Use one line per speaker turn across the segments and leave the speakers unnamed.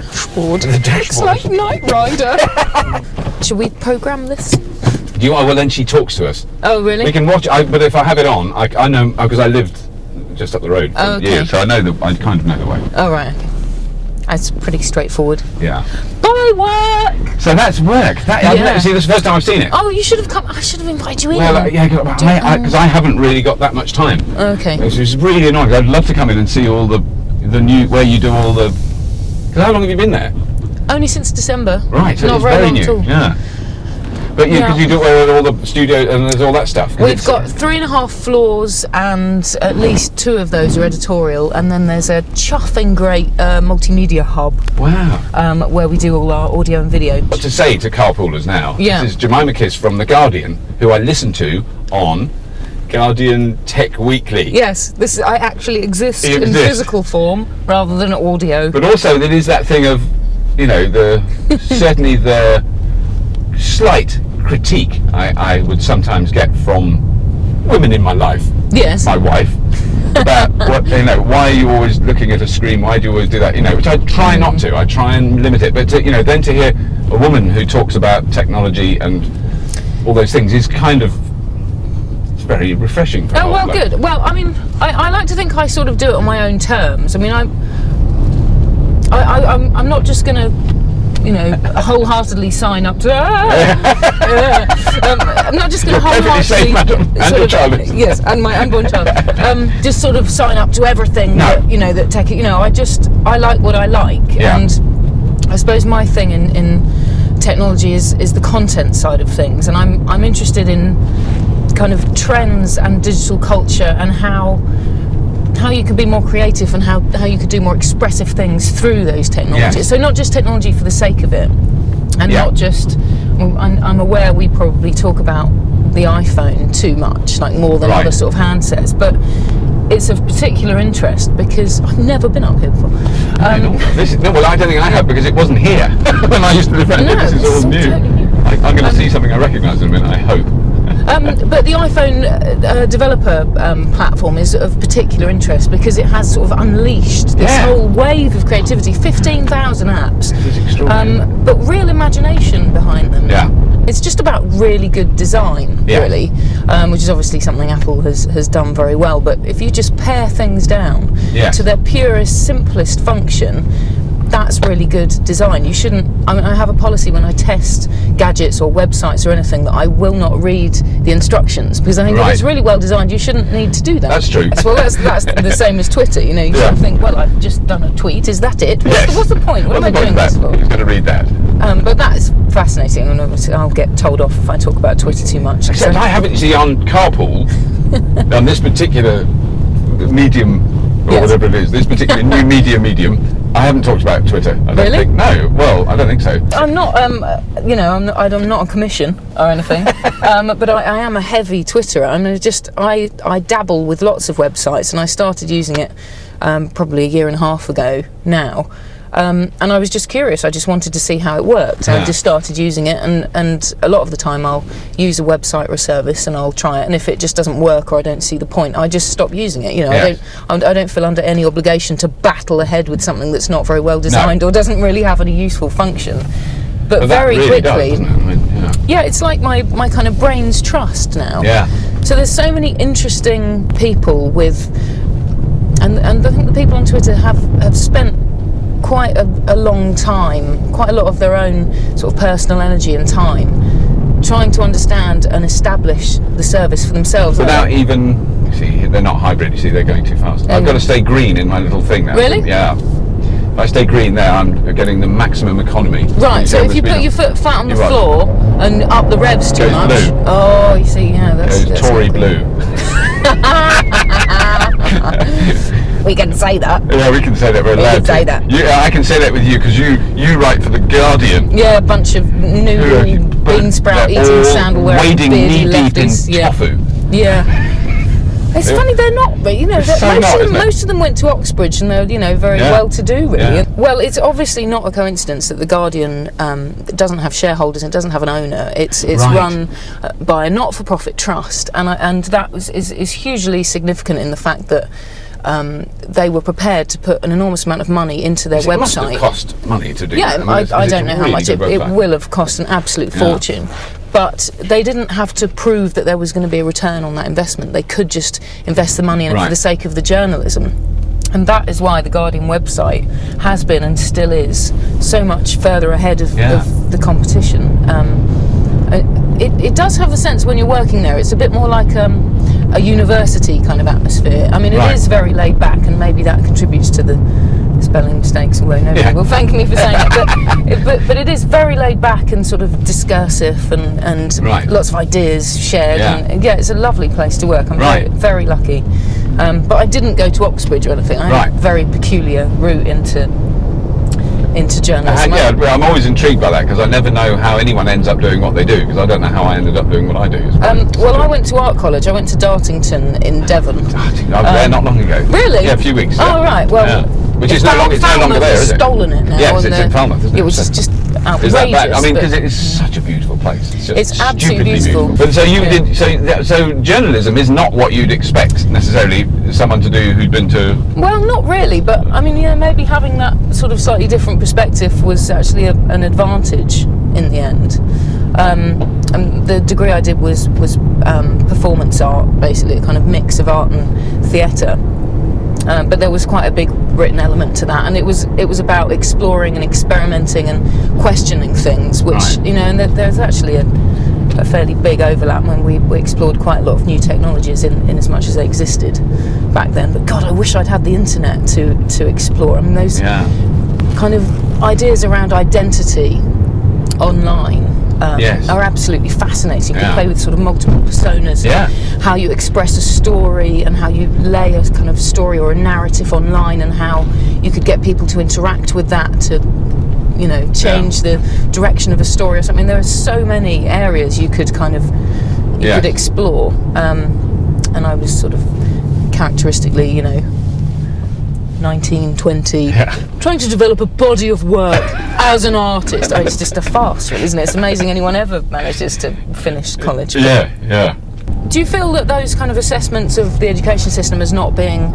dashboard.
The dashboard.
It's like Knight Rider. Should we programme this?
Well, then she talks to us.
Oh, really?
We can watch it, but if I have it on, I know, because I lived just up the road for years, so I kind of know the way.
Oh, right. Okay. That's pretty straightforward.
Yeah.
Bye, work!
So that's work. I've never seen this. The first time I've seen it.
Oh, you should have come. I should have invited you in.
Well, yeah, because I haven't really got that much time.
Okay.
It's really annoying. I'd love to come in and see all the new, where you do all the. Because how long have you been there?
Only since December.
Right, so
not
it's
very
very
long
new.
at all.
Yeah. But because you do all the studio and there's all that stuff.
We've got 3.5 floors, and at least 2 of those are editorial, and then there's a chuffing great multimedia hub.
Wow.
Where we do all our audio and video.
What to say to carpoolers now?
Yeah.
This is Jemima Kiss from The Guardian, who I listen to on Guardian Tech Weekly.
Yes, I actually exist in physical form rather than audio.
But also, there is that thing of, certainly the slight critique I would sometimes get from women in my life.
Yes.
My wife. About why are you always looking at a screen? Why do you always do that? Which I try not to. I try and limit it. But then to hear a woman who talks about technology and all those things is kind of very refreshing. For
Good. Well, I mean, I like to think I sort of do it on my own terms. I mean, I'm not just going to, wholeheartedly sign up to. I'm not just going to wholeheartedly. Yes, and my unborn child. Just sort of sign up to everything that tech. I like what I like, and I suppose my thing in technology is the content side of things, and I'm interested in kind of trends and digital culture and how you could be more creative and how you could do more expressive things through those technologies.
Yes.
So not just technology for the sake of it, and not just. I'm aware we probably talk about the iPhone too much, like more than other sort of handsets, but it's of particular interest because I've never been up here before.
I don't think I have, because it wasn't here when I used to live around here. This is all new.
Totally new.
I'm going to see something I recognise in a minute, I hope.
But the iPhone developer platform is of particular interest because it has sort of unleashed this whole wave of creativity, 15,000 apps.
This is extraordinary.
But real imagination behind them.
Yeah.
It's just about really good design, really, which is obviously something Apple has done very well. But if you just pare things down to their purest, simplest function, that's really good design. You shouldn't. I have a policy when I test gadgets or websites or anything that I will not read the instructions, because I think if it's really well designed, you shouldn't need to do that.
That's true.
Well, that's the same as Twitter. You sort of think, well, I've just done a tweet. Is that it? What's the point? What am I doing this for?
Who's going to read that?
But that is fascinating, and obviously I'll get told off if I talk about Twitter too much.
Except I haven't, on Carpool, on this particular medium, or whatever it is, this particular new medium, I haven't talked about Twitter. I don't think. No, well, I don't think so.
I'm not, I'm not on commission or anything, but I am a heavy Twitterer. I dabble with lots of websites, and I started using it probably a year and a half ago now. And I was just curious. I just wanted to see how it worked. I just started using it, and a lot of the time I'll use a website or a service and I'll try it, and if it just doesn't work or I don't see the point, I just stop using it. I don't feel under any obligation to battle ahead with something that's not very well designed or doesn't really have any useful function. But very
really
quickly,
does, doesn't it?
it's like my kind of brain's trust now.
Yeah.
So there's so many interesting people with, and I think the people on Twitter have spent quite a long time, quite a lot of their own sort of personal energy and time trying to understand and establish the service for themselves.
Without even, they're not hybrid, they're going too fast. I've got to stay green in my little thing now.
Really?
Yeah. If I stay green there, I'm getting the maximum economy.
Right, so if you put your foot flat on the floor and up the revs too much.
Blue.
Oh, you see, that's
Tory blue.
We can say that.
Yeah, we can say that. We're allowed to.
We can say that.
I can say that with you because you write for The Guardian.
Yeah, a bunch of noodle, bean sprout eating, sandal wearing,
wading knee deep in tofu.
Yeah. It's funny, they're not, but most of them went to Oxbridge, and they're very well to do, really.
Yeah.
Well, it's obviously not a coincidence that The Guardian doesn't have shareholders and doesn't have an owner. It's run by a not-for-profit trust, and that is hugely significant in the fact that they were prepared to put an enormous amount of money into their website. It
must have cost money to do
yeah,
that.
I don't know how much. It will have cost an absolute fortune. But they didn't have to prove that there was going to be a return on that investment. They could just invest the money in it for the sake of the journalism. And that is why the Guardian website has been and still is so much further ahead of the competition. It does have the sense when you're working there, it's a bit more like a university kind of atmosphere. I mean, it is very laid back, and maybe that contributes to the spelling mistakes, although nobody will thank me for saying it. But it is very laid back and sort of discursive, and lots of ideas shared. And it's a lovely place to work. I'm very, very lucky. But I didn't go to Oxbridge or anything. I had a very peculiar route into journalism.
I'm always intrigued by that, because I never know how anyone ends up doing what they do, because I don't know how I ended up doing what I do.
Well, I went to art college. I went to Dartington in Devon.
I was there not long ago.
Really?
Yeah, a few weeks.
Oh, right. Well,
which is no longer there, is it?
Stolen it now.
Yes, it's in Falmouth, isn't it?
It was just outrageous.
Is that bad? I mean, because it is such a beautiful place.
It's absolutely beautiful.
But so you did. So journalism is not what you'd expect necessarily someone to do who'd been to.
Well, not really. But I mean, maybe having that sort of slightly different perspective was actually an advantage in the end. And the degree I did was performance art, basically a kind of mix of art and theatre. But there was quite a big written element to that, and it was about exploring and experimenting and questioning things, which and there's actually a fairly big overlap when we explored quite a lot of new technologies in as much as they existed back then. But God, I wish I'd had the internet to explore. I mean, those kind of ideas around identity online are absolutely fascinating. You can play with sort of multiple personas, how you express a story and how you lay a kind of story or a narrative online, and how you could get people to interact with that to change the direction of a story or something. There are so many areas you could kind of could explore, and I was sort of characteristically 19, 20, trying to develop a body of work as an artist. It's just a farce, really, isn't it? It's amazing anyone ever manages to finish college. Do you feel that those kind of assessments of the education system as not being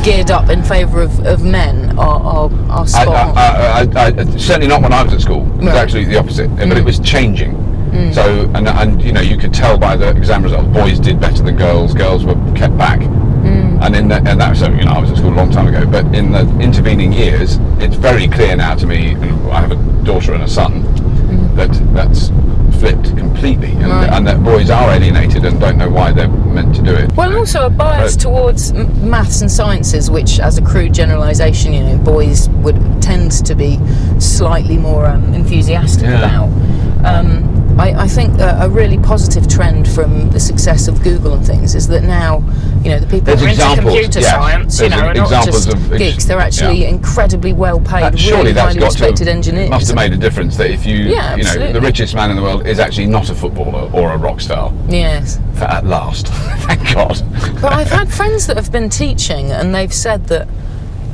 geared up in favour of men are spot on?
Certainly not when I was at school. It was actually the opposite, but it was changing. So, and you could tell by the exam results, boys did better than girls. Girls were kept back. And that was something, I was at school a long time ago, but in the intervening years, it's very clear now to me, and I have a daughter and a son, that's flipped completely, and that boys are alienated and don't know why they're meant to do it.
Well, and also a bias towards maths and sciences, which, as a crude generalisation, boys would tend to be slightly more enthusiastic about. I think a really positive trend from the success of Google and things is that now, the people who are into computer science, are not just geeks. They're actually incredibly well paid, really highly respected engineers.
It must have made a difference that if the richest man in the world is actually not a footballer or a rock star.
Yes.
At last, thank God.
But I've had friends that have been teaching, and they've said that,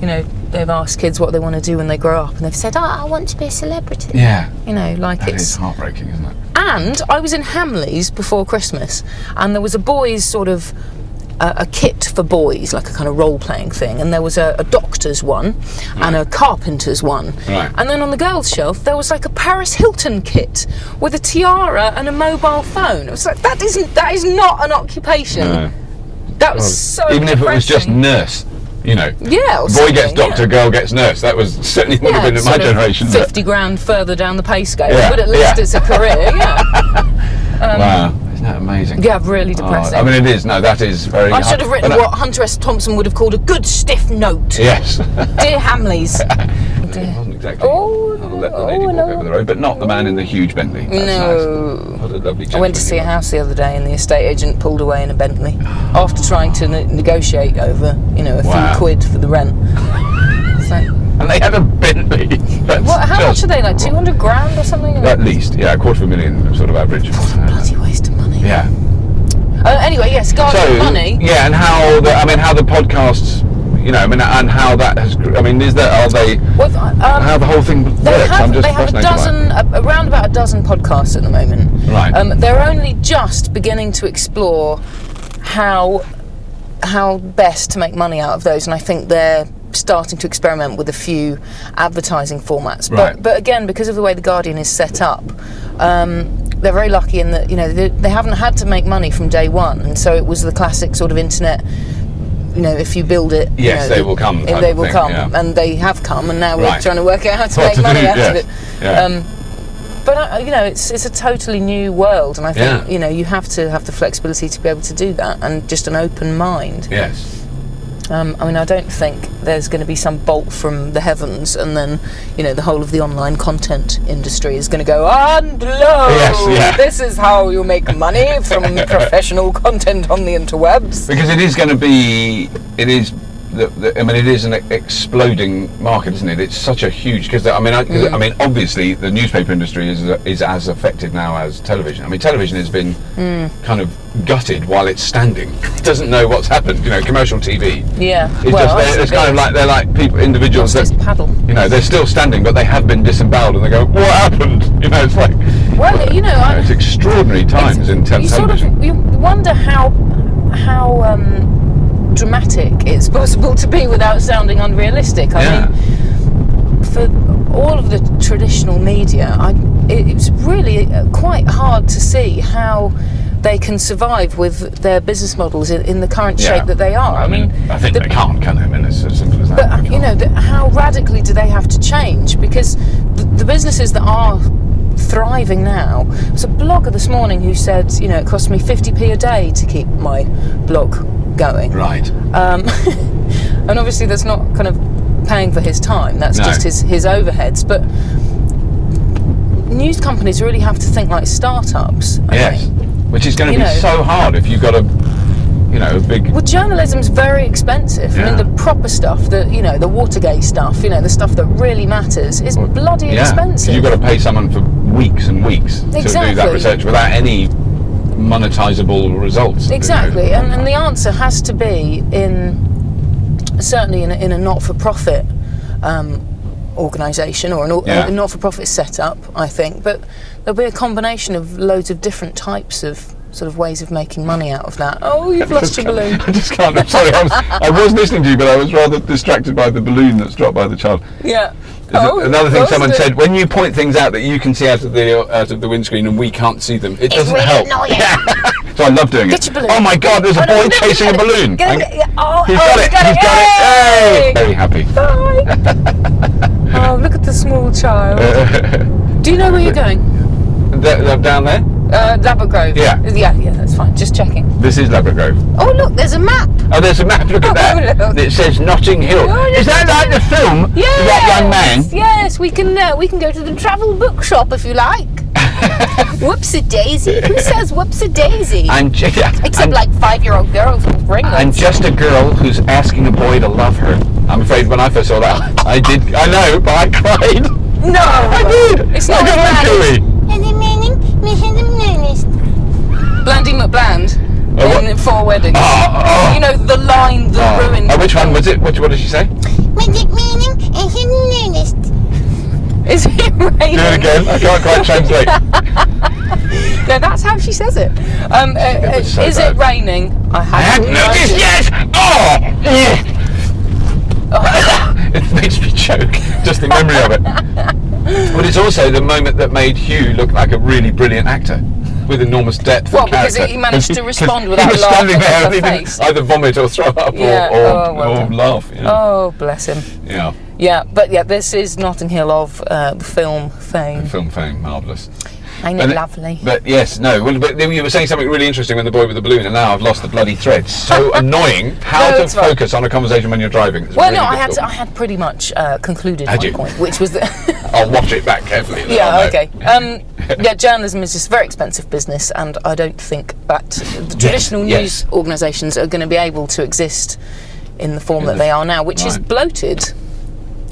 they've asked kids what they want to do when they grow up, and they've said, I want to be a celebrity.
Yeah.
It's
heartbreaking, isn't it?
And I was in Hamleys before Christmas, and there was a boys' sort of a kit for boys, like a kind of role-playing thing, and there was a doctor's one and a carpenter's one.
Right.
And then on the girls' shelf, there was like a Paris Hilton kit with a tiara and a mobile phone. It was like, that is not an occupation.
No.
That was so
even if it was just nurse. Boy gets doctor, girl gets nurse. That was certainly would have been in my generation.
50 grand further down the pay scale, but at least it's a career.
Wow, isn't that amazing?
Yeah, really depressing.
I mean, it is. No, that is very.
I should have written what Hunter S. Thompson would have called a good stiff note.
Yes.
Dear Hamleys.
It wasn't exactly. I'll let the lady walk over the road, but not the man in the huge Bentley. That's nice. What a lovely gentleman.
I went to see a house the other day, and the estate agent pulled away in a Bentley after trying to negotiate over, a few quid for the rent.
And they had a Bentley.
How much are they? Like 200 grand or something?
At least, $250,000 sort of average.
What a bloody waste of money.
Yeah.
Anyway, yes, Guardian money.
Yeah, and how the podcasts. And how that has. How the whole thing works?
They have around about a dozen podcasts at the moment.
Right.
They're only just beginning to explore how how best to make money out of those, and I think they're starting to experiment with a few advertising formats.
Right.
But again, because of the way the Guardian is set up, they're very lucky in that they haven't had to make money from day one, and so it was the classic sort of internet. If you build it,
yes, they will come.
They will come,
yeah.
and they have come, and now we're
Right.
trying to work out how to
What
make
to
money
do,
out of
yes.
it.
Yeah.
But it's a totally new world, and I think
Yeah.
you have to have the flexibility to be able to do that, and just an open mind.
Yes.
I don't think there's going to be some bolt from the heavens, and then the whole of the online content industry is going to go, and lo, this is how you make money from professional content on the interwebs.
Because it is going to be, it is an exploding market, isn't it? It's such a huge, because obviously the newspaper industry is as affected now as television. I mean, television has been kind of gutted while it's standing. It doesn't know what's happened. Commercial TV.
Yeah.
It's kind of like they're like individuals that
paddle.
They're still standing, but they have been disemboweled, and they go, "What happened?" It's like.
Well,
it's extraordinary times in television.
You wonder how dramatic it's possible to be without sounding unrealistic. I mean, for all of the traditional media, it's really quite hard to see how they can survive with their business models in the current shape that they are.
I think they can't, can they? I mean, it's as simple as that.
But how radically do they have to change? Because the businesses that are thriving now. There's a blogger this morning who said, it costs me 50p a day to keep my blog going.
Right.
And obviously that's not kind of paying for his time, that's just his overheads. But news companies really have to think like startups. I think.
Which is going to be so hard if you've got a big...
Well, journalism's very expensive. I mean, the proper stuff, the Watergate stuff, the stuff that really matters is bloody expensive.
You've got to pay someone for weeks and weeks to do that research without any monetizable results.
Exactly, and the answer has to be certainly in a not-for-profit organisation or a not-for-profit setup, I think. But there'll be a combination of loads of different types of sort of ways of making money out of that. Oh, you've lost your balloon.
I just can't. I'm sorry. I was listening to you, but I was rather distracted by the balloon that's dropped by the child.
Yeah.
Another thing someone said: when you point things out that you can see out of the windscreen and we can't see them, it doesn't
really
help.
Annoying.
So I love doing
Get
it.
Your balloon.
Oh my God! There's a boy chasing a balloon.
He's got it.
He's got it. Hey! Very happy.
Bye. Oh, look at the small child. Do you know where you're going?
Down there?
Labrador Grove.
Yeah,
that's fine. Just checking.
This is Labrador Grove.
Oh, look, there's a map.
Oh, there's a map. Look at that.
Look.
It says Notting Hill.
Oh,
is that like the film?
Yes.
With that young man?
Yes, we can go to the travel bookshop if you like. Whoops-a-daisy. Who says whoops-a-daisy? Except like 5-year-old girls will bring them.
And just a girl who's asking a boy to love her. I'm afraid when I first saw that, I know, but I cried.
No!
I did!
It's not as bad as... Blandy McBland in Four Weddings. The line that ruined...
which one was it? What did she say?
Is it raining?
Do it again. I can't quite translate.
No, that's how she says it. Is it raining? I
hadn't noticed yet! It makes me choke, just the memory of it. But it's also the moment that made Hugh look like a really brilliant actor with enormous depth of character.
Because he managed to respond without
he was standing there
laughing
and he
at her
didn't
face.
either vomit or throw up or laugh.
Oh, bless him.
Yeah.
Yeah, but this is Notting Hill of the film fame.
Film fame, marvellous.
Ain't it lovely?
But yes, no. Well, but you were saying something really interesting when the boy with the balloon, and now I've lost the bloody thread. So annoying. How to focus on a conversation when you're driving. It's really difficult.
I had pretty much concluded my point, which was that.
I'll watch it back carefully.
Okay. Journalism is just a very expensive business, and I don't think that the traditional news organisations are going to be able to exist in the form that they are now, which is bloated.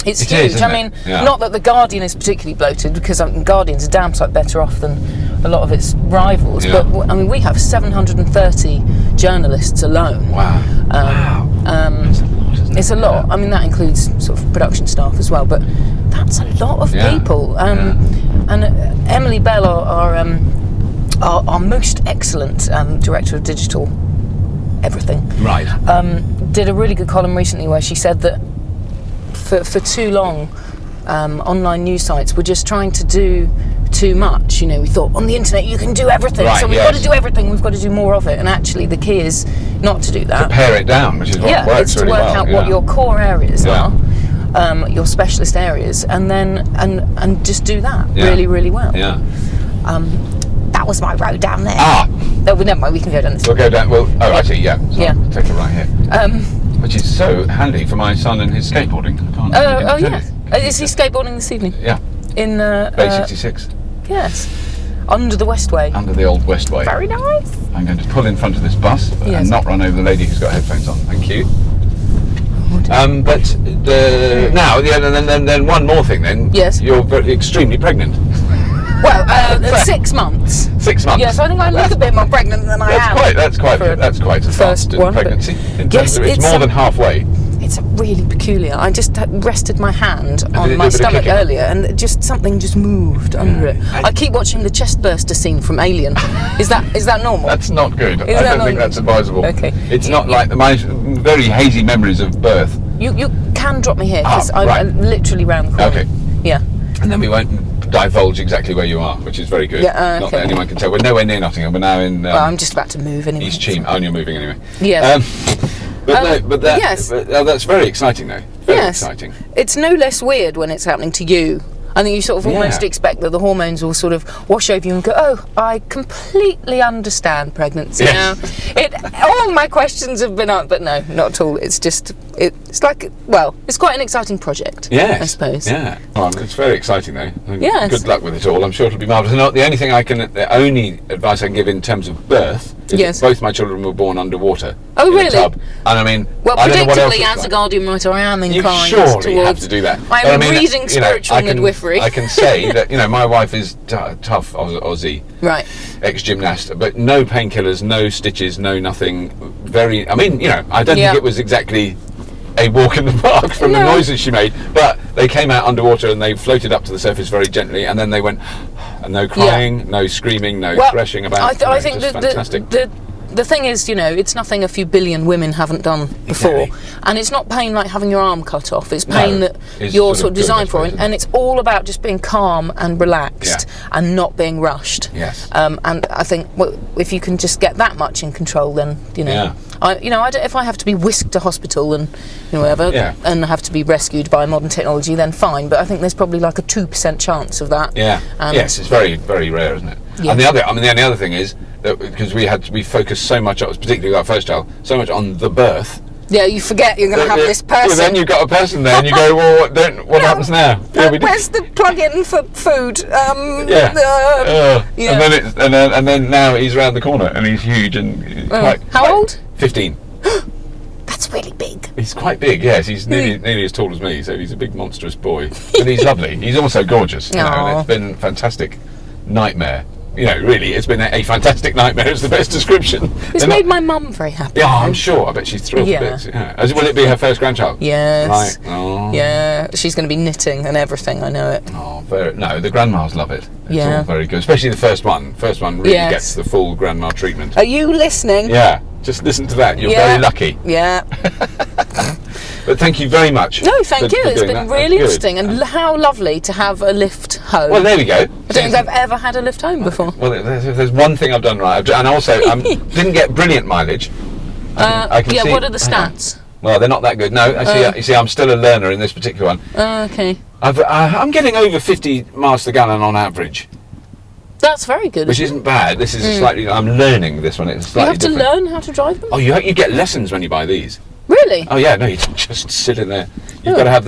It's huge.
I mean,
not that the Guardian is particularly bloated, because Guardian's a damn sight better off than a lot of its rivals.
Yeah.
But I mean, we have 730 journalists alone.
Wow.
It's a lot. I mean, that includes sort of production staff as well. But that's a lot of people. And Emily Bell, our most excellent director of digital everything.
Right.
Did a really good column recently where she said that for too long, online news sites were just trying to do too much. You know, we thought on the internet you can do everything,
Right,
so we've got to do everything. We've got to do more of it, and actually the key is not to do that.
To pare it down, which is what works
it's to
really
work
well.
out what your core areas are, your specialist areas, and then and just do that really, really well.
Yeah.
That was my road down there.
No,
never mind. We can go down this.
We'll go down. Well, actually, yeah. So
Yeah.
I'll take it right here. Which is so handy for my son and his skateboarding.
Is he skateboarding this evening?
Yeah.
In
Bay 66.
Yes. Under the Westway.
Under the old Westway.
Very nice.
I'm going to pull in front of this bus and not run over the lady who's got headphones on. Thank you. But now, then one more thing. Then
Yes.
You're extremely pregnant.
Well, 6 months.
6 months.
Yes, I think I look a bit more pregnant than I am.
That's quite a fast pregnancy.
Yes,
it's more than halfway.
It's really peculiar. I just rested my hand on my stomach earlier, and something just moved under it. I keep watching the chestburster scene from Alien. Is that normal?
That's not good. I
that
don't think that's advisable.
Okay.
It's not like my very hazy memories of birth.
You can drop me here because I'm literally round the corner.
Okay.
Yeah.
And then we won't divulge exactly where you are, which is very good.
Yeah,
Not that anyone can tell. We're nowhere near Nottingham. We're now in.
Well, I'm just about to move anyway.
East Cheam. Oh, and you're moving anyway.
Yes.
That's very exciting, though. Very exciting.
It's no less weird when it's happening to you. I think you sort of almost expect that the hormones will sort of wash over you and go, oh, I completely understand pregnancy now. All my questions have been answered, but no, not at all. It's just, it's like, well, it's quite an exciting project, I suppose.
Yeah. Well, it's very exciting, though.
Yes.
Good luck with it all. I'm sure it'll be marvellous. And the only advice I can give in terms of birth is that both my children were born underwater.
Oh,
in
really?
A tub. And I mean,
well,
I don't know what else
predictably, as a Guardian writer, I am inclined
you surely have to do that.
I am reading spiritual midwifery.
I can say that, my wife is tough Aussie.
Right.
Ex-gymnast, but no painkillers, no stitches, no nothing. I don't think it was exactly a walk in the park from the noises she made, but they came out underwater and they floated up to the surface very gently, and then they went, and no crying, no screaming, no threshing about.
I think
fantastic.
The thing is, it's nothing a few billion women haven't done before. And it's not pain like having your arm cut off. It's pain that you're sort of designed for. And it's all about just being calm and relaxed and not being rushed.
Yes.
And I think if you can just get that much in control, then, if I have to be whisked to hospital and, whatever, and have to be rescued by modern technology, then fine. But I think there's probably like a 2% chance of that.
Yeah. Yes, it's very, very rare, isn't it? Yeah. And the other thing is, that because we focused so much, particularly with our first child, so much on the birth.
Yeah, you forget you're going to have this person.
Well, then you've got a person there, and you go, well, what happens now?
Where's the plug-in for food?
And then now he's around the corner, and he's huge and
how old?
15.
That's really big.
He's quite big, yes. He's nearly as tall as me, so he's a big, monstrous boy. But he's lovely. He's also gorgeous. And it's been a fantastic nightmare. Really, it's been a fantastic nightmare. It's the best description.
It's made my mum very happy.
Yeah, I'm sure. I bet she's thrilled a bit. Yeah. Will it be her first grandchild?
Yes.
Right. Oh.
Yeah, she's going to be knitting and everything. I know it.
Oh, the grandmas love it. It's all very good, especially the first one. First one really gets the full grandma treatment.
Are you listening?
Yeah. Just listen to that. You're very lucky.
Yeah.
But thank you very much.
No, thank you. It's been really interesting, and how lovely to have a lift home.
Well, there we go.
I don't think I've ever had a lift home before.
Well, there's one thing I've done right, and also didn't get brilliant mileage. I can see,
what are the stats?
Well, they're not that good. No, you see, I'm still a learner in this particular one.
Okay.
I'm getting over 50 miles per gallon on average.
That's very good.
Which isn't bad. This is slightly. I'm learning this one. It's slightly different.
You have to learn how to drive them.
Oh, you get lessons when you buy these.
Really?
Oh yeah, no, you don't just sit in there. You've got to have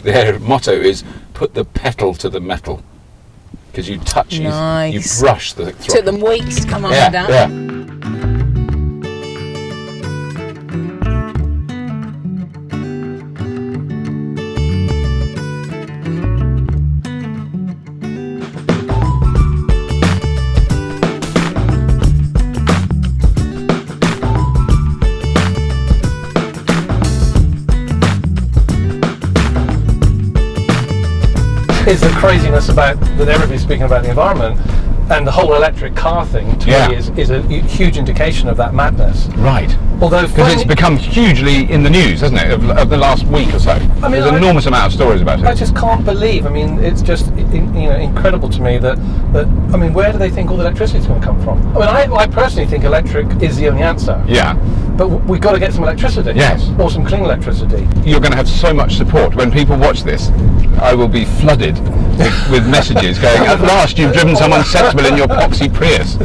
their motto is put the pedal to the metal, because you touch, you brush the throttle.
Took them weeks to come up with that.
Yeah.
Is the craziness about that everybody's speaking about the environment. And the whole electric car thing, to me, is a huge indication of that madness.
Right.
Although,
because it's become hugely in the news, hasn't it, of the last week or so?
I mean,
there's an enormous amount of stories about it.
I just can't believe. I mean, it's just incredible to me that I mean, where do they think all the electricity is going to come from? I mean, I personally think electric is the only answer.
Yeah.
But we've got to get some electricity.
Yes.
Or some clean electricity.
You're going to have so much support when people watch this. I will be flooded with messages going, at last you've driven someone sensible in your poxy Prius.